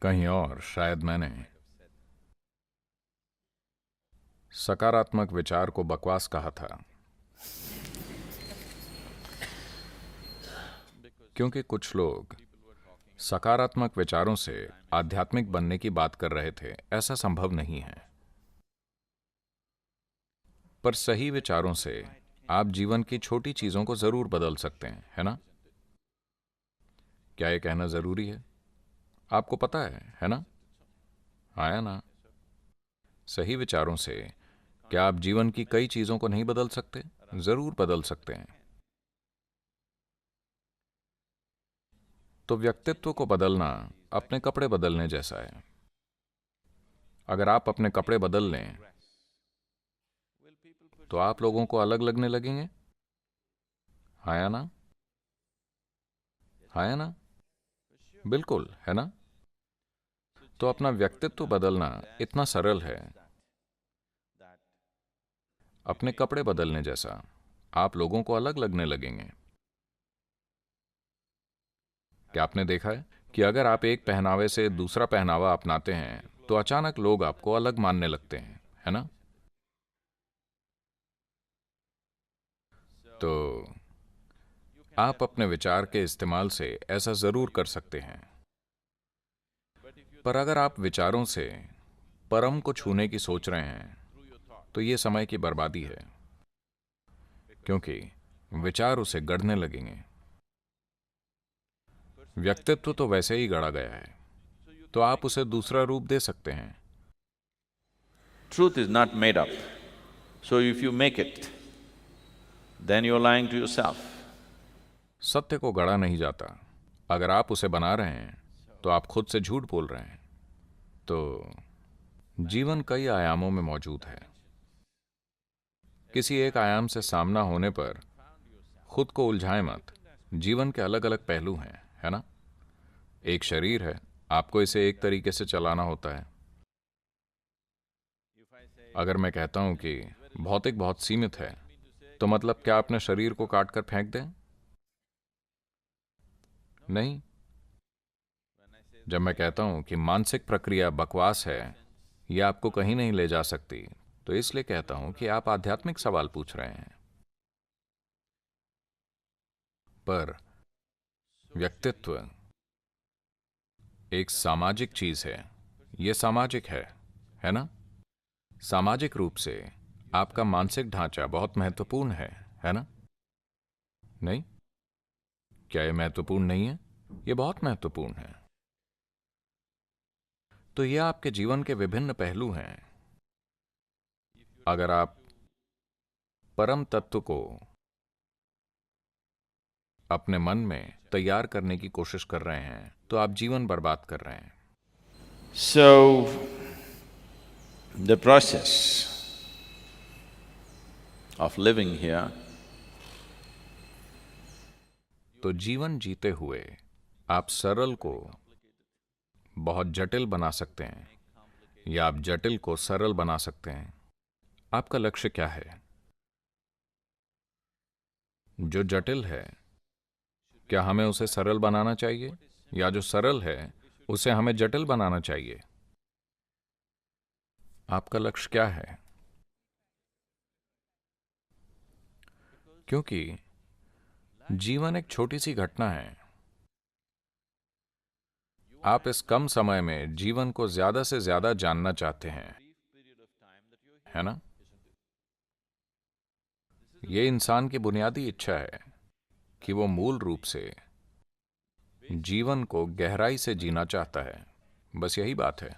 कहीं और शायद मैंने सकारात्मक विचार को बकवास कहा था, क्योंकि कुछ लोग सकारात्मक विचारों से आध्यात्मिक बनने की बात कर रहे थे। ऐसा संभव नहीं है, पर सही विचारों से आप जीवन की छोटी चीजों को जरूर बदल सकते हैं, है ना? क्या ये कहना जरूरी है? आपको पता है ना? आया ना? सही विचारों से क्या आप जीवन की कई चीजों को नहीं बदल सकते? जरूर बदल सकते हैं। तो व्यक्तित्व को बदलना अपने कपड़े बदलने जैसा है। अगर आप अपने कपड़े बदल लें तो आप लोगों को अलग लगने लगेंगे। आया ना? आया ना? बिल्कुल, है ना? तो अपना व्यक्तित्व बदलना इतना सरल है, अपने कपड़े बदलने जैसा। आप लोगों को अलग लगने लगेंगे। क्या आपने देखा है कि अगर आप एक पहनावे से दूसरा पहनावा अपनाते हैं तो अचानक लोग आपको अलग मानने लगते हैं, है ना? तो आप अपने विचार के इस्तेमाल से ऐसा जरूर कर सकते हैं, पर अगर आप विचारों से परम को छूने की सोच रहे हैं तो ये समय की बर्बादी है, क्योंकि विचार उसे गढ़ने लगेंगे। व्यक्तित्व तो वैसे ही गढ़ा गया है, तो आप उसे दूसरा रूप दे सकते हैं। Truth is not made up. So if you make it, then you're lying to yourself. सत्य को गढ़ा नहीं जाता। अगर आप उसे बना रहे हैं तो आप खुद से झूठ बोल रहे हैं। तो जीवन कई आयामों में मौजूद है। किसी एक आयाम से सामना होने पर खुद को उलझाएं मत। जीवन के अलग अलग पहलू हैं, है ना? एक शरीर है, आपको इसे एक तरीके से चलाना होता है। अगर मैं कहता हूं कि भौतिक बहुत सीमित है, तो मतलब क्या अपने शरीर को काट कर फेंक दें? नहीं। जब मैं कहता हूं कि मानसिक प्रक्रिया बकवास है, यह आपको कहीं नहीं ले जा सकती, तो इसलिए कहता हूं कि आप आध्यात्मिक सवाल पूछ रहे हैं। पर व्यक्तित्व एक सामाजिक चीज है। यह सामाजिक है ना? सामाजिक रूप से आपका मानसिक ढांचा बहुत महत्वपूर्ण है ना? नहीं? क्या यह महत्वपूर्ण नहीं है? यह बहुत महत्वपूर्ण है। तो यह आपके जीवन के विभिन्न पहलू हैं। अगर आप परम तत्व को अपने मन में तैयार करने की कोशिश कर रहे हैं तो आप जीवन बर्बाद कर रहे हैं। So, the process of living here तो जीवन जीते हुए आप सरल को बहुत जटिल बना सकते हैं, या आप जटिल को सरल बना सकते हैं। आपका लक्ष्य क्या है? जो जटिल है, क्या हमें उसे सरल बनाना चाहिए, या जो सरल है उसे हमें जटिल बनाना चाहिए? आपका लक्ष्य क्या है? क्योंकि जीवन एक छोटी सी घटना है। आप इस कम समय में जीवन को ज्यादा से ज्यादा जानना चाहते हैं, है ना? यह इंसान की बुनियादी इच्छा है कि वो मूल रूप से जीवन को गहराई से जीना चाहता है। बस यही बात है।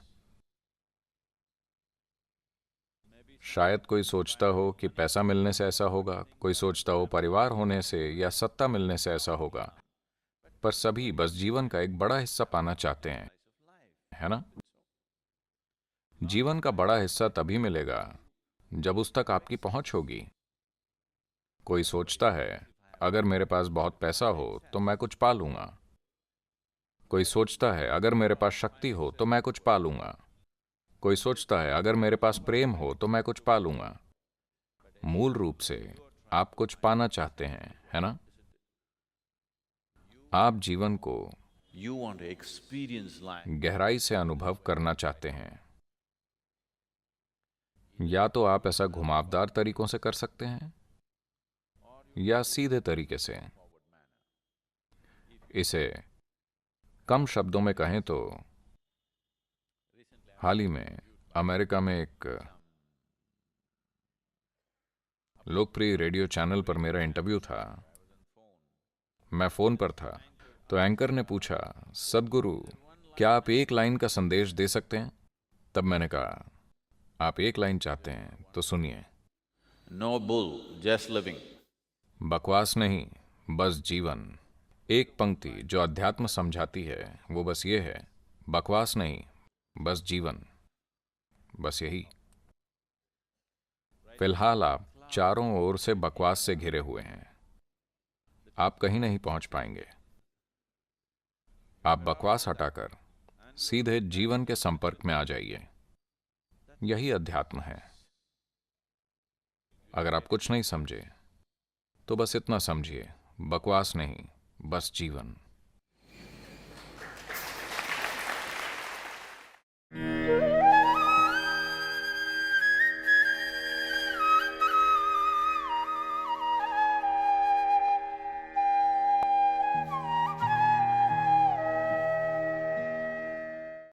शायद कोई सोचता हो कि पैसा मिलने से ऐसा होगा, कोई सोचता हो परिवार होने से या सत्ता मिलने से ऐसा होगा, पर सभी बस जीवन का एक बड़ा हिस्सा पाना चाहते हैं, है ना? जीवन का बड़ा हिस्सा तभी मिलेगा जब उस तक आपकी पहुंच होगी। कोई सोचता है अगर मेरे पास बहुत पैसा हो तो मैं कुछ पा लूंगा। कोई सोचता है अगर मेरे पास शक्ति हो तो मैं कुछ पा लूंगा। कोई सोचता है अगर मेरे पास प्रेम हो तो मैं कुछ पा लूंगा। मूल रूप से आप कुछ पाना चाहते हैं, है ना? आप जीवन को You want to experience life. गहराई से अनुभव करना चाहते हैं, या तो आप ऐसा घुमावदार तरीकों से कर सकते हैं या सीधे तरीके से। इसे कम शब्दों में कहें तो हाल ही में अमेरिका में एक लोकप्रिय रेडियो चैनल पर मेरा इंटरव्यू था। मैं फोन पर था तो एंकर ने पूछा, सद्गुरु क्या आप एक लाइन का संदेश दे सकते हैं? तब मैंने कहा, आप एक लाइन चाहते हैं तो सुनिए। No bull, just living. बकवास नहीं, बस जीवन। एक पंक्ति जो अध्यात्म समझाती है वो बस ये है, बकवास नहीं, बस जीवन। बस यही। फिलहाल आप चारों ओर से बकवास से घिरे हुए हैं, आप कहीं नहीं पहुंच पाएंगे। आप बकवास हटाकर सीधे जीवन के संपर्क में आ जाइए। यही अध्यात्म है। अगर आप कुछ नहीं समझे तो बस इतना समझिए, बकवास नहीं, बस जीवन।